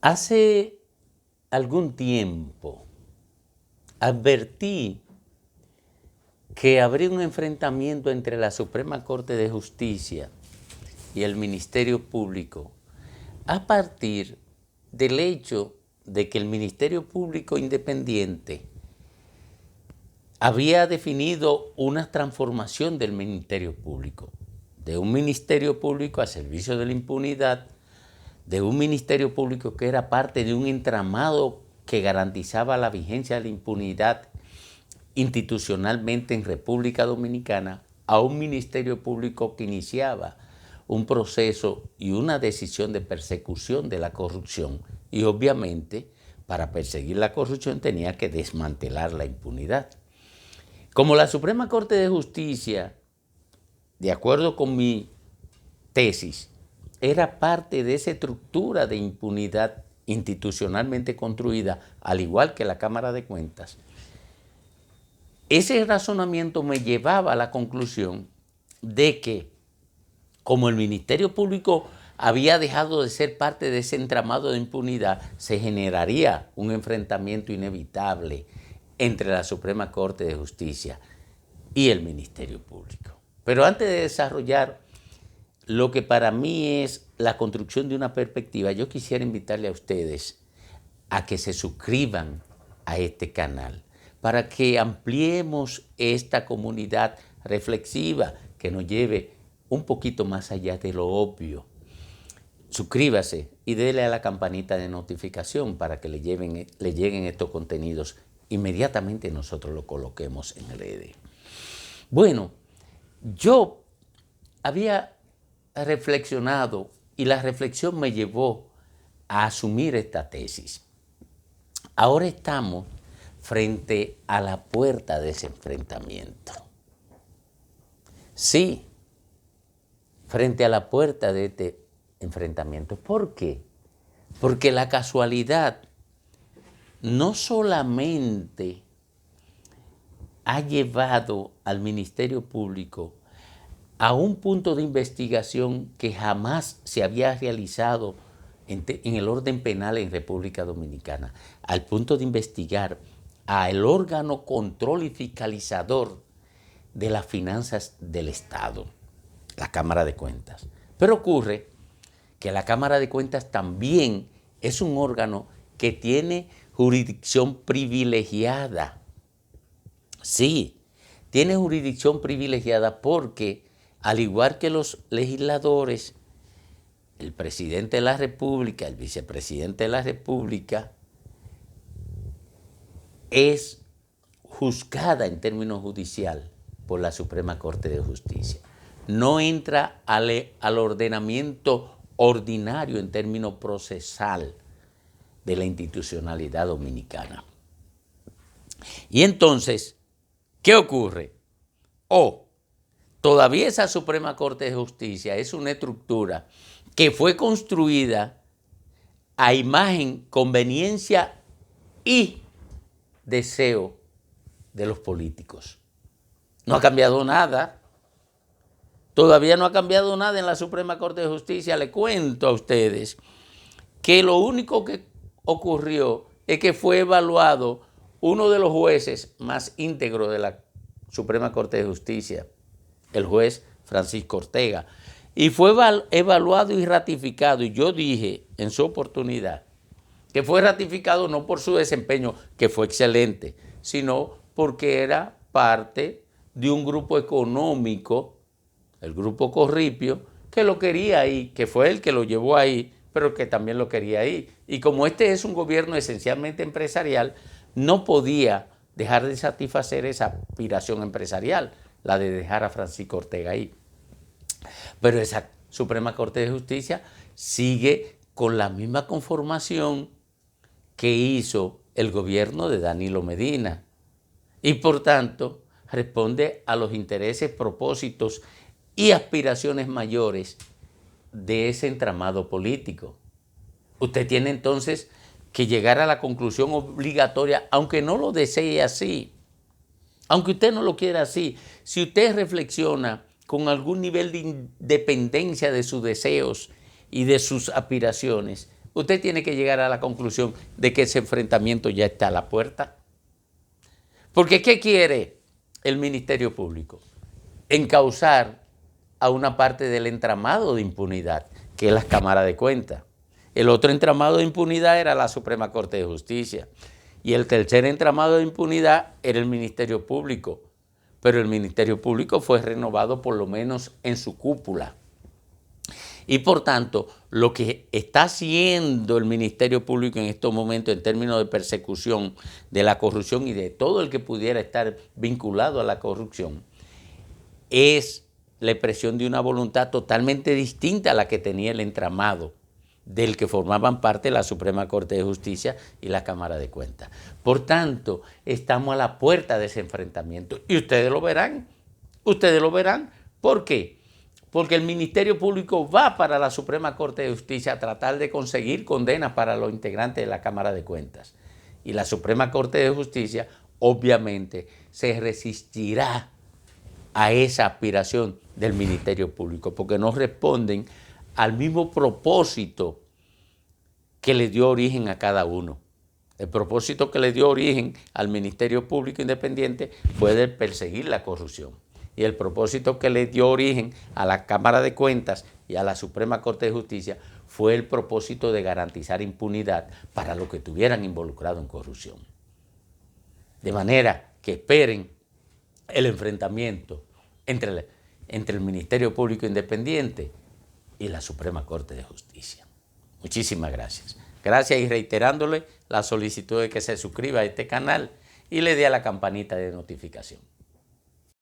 Hace algún tiempo advertí que habría un enfrentamiento entre la Suprema Corte de Justicia y el Ministerio Público a partir del hecho de que el Ministerio Público Independiente había definido una transformación del Ministerio Público, de un Ministerio Público al servicio de la impunidad, de un Ministerio Público que era parte de un entramado que garantizaba la vigencia de la impunidad institucionalmente en República Dominicana, a un Ministerio Público que iniciaba un proceso y una decisión de persecución de la corrupción. Y obviamente, para perseguir la corrupción tenía que desmantelar la impunidad. Como la Suprema Corte de Justicia, de acuerdo con mi tesis, era parte de esa estructura de impunidad institucionalmente construida, al igual que la Cámara de Cuentas, ese razonamiento me llevaba a la conclusión de que, como el Ministerio Público había dejado de ser parte de ese entramado de impunidad, se generaría un enfrentamiento inevitable entre la Suprema Corte de Justicia y el Ministerio Público. Pero antes de desarrollar lo que para mí es la construcción de una perspectiva, yo quisiera invitarle a ustedes a que se suscriban a este canal para que ampliemos esta comunidad reflexiva que nos lleve un poquito más allá de lo obvio. Suscríbase y déle a la campanita de notificación para que le lleguen estos contenidos inmediatamente nosotros lo coloquemos en redes. Bueno, yo había reflexionado y la reflexión me llevó a asumir esta tesis. Ahora estamos frente a la puerta de ese enfrentamiento. Sí, frente a la puerta de este enfrentamiento. ¿Por qué? Porque la casualidad no solamente ha llevado al Ministerio Público a un punto de investigación que jamás se había realizado en el orden penal en República Dominicana, al punto de investigar al órgano control y fiscalizador de las finanzas del Estado, la Cámara de Cuentas. Pero ocurre que la Cámara de Cuentas también es un órgano que tiene jurisdicción privilegiada. Sí, tiene jurisdicción privilegiada porque, al igual que los legisladores, el presidente de la República, el vicepresidente de la República, es juzgada en términos judiciales por la Suprema Corte de Justicia. No entra al ordenamiento ordinario en términos procesal de la institucionalidad dominicana. Y entonces, ¿qué ocurre? Todavía esa Suprema Corte de Justicia es una estructura que fue construida a imagen, conveniencia y deseo de los políticos. No ha cambiado nada. Todavía no ha cambiado nada en la Suprema Corte de Justicia. Le cuento a ustedes que lo único que ocurrió es que fue evaluado uno de los jueces más íntegros de la Suprema Corte de Justicia, el juez Francisco Ortega, y fue evaluado y ratificado. Y yo dije en su oportunidad que fue ratificado no por su desempeño, que fue excelente, sino porque era parte de un grupo económico, el grupo Corripio, que lo quería ahí, que fue el que lo llevó ahí, pero que también lo quería ahí. Y como este es un gobierno esencialmente empresarial, no podía dejar de satisfacer esa aspiración empresarial, la de dejar a Francisco Ortega ahí. Pero esa Suprema Corte de Justicia sigue con la misma conformación que hizo el gobierno de Danilo Medina y por tanto responde a los intereses, propósitos y aspiraciones mayores de ese entramado político. Usted tiene entonces que llegar a la conclusión obligatoria, aunque no lo desee así, aunque usted no lo quiera así, si usted reflexiona con algún nivel de independencia de sus deseos y de sus aspiraciones, usted tiene que llegar a la conclusión de que ese enfrentamiento ya está a la puerta. Porque ¿qué quiere el Ministerio Público? Encauzar a una parte del entramado de impunidad, que es las cámaras de cuentas. El otro entramado de impunidad era la Suprema Corte de Justicia. Y el tercer entramado de impunidad era el Ministerio Público. Pero el Ministerio Público fue renovado por lo menos en su cúpula. Y por tanto, lo que está haciendo el Ministerio Público en estos momentos en términos de persecución de la corrupción y de todo el que pudiera estar vinculado a la corrupción, es la expresión de una voluntad totalmente distinta a la que tenía el entramado del que formaban parte la Suprema Corte de Justicia y la Cámara de Cuentas. Por tanto, estamos a la puerta de ese enfrentamiento y ustedes lo verán. Ustedes lo verán. ¿Por qué? Porque el Ministerio Público va para la Suprema Corte de Justicia a tratar de conseguir condenas para los integrantes de la Cámara de Cuentas. Y la Suprema Corte de Justicia, obviamente, se resistirá a esa aspiración del Ministerio Público, porque no responden al mismo propósito que le dio origen a cada uno. El propósito que le dio origen al Ministerio Público Independiente fue de perseguir la corrupción. Y el propósito que le dio origen a la Cámara de Cuentas y a la Suprema Corte de Justicia fue el propósito de garantizar impunidad para los que estuvieran involucrados en corrupción. De manera que esperen el enfrentamiento entre el Ministerio Público Independiente y la Suprema Corte de Justicia. Muchísimas gracias. Gracias y reiterándole la solicitud de que se suscriba a este canal y le dé a la campanita de notificación.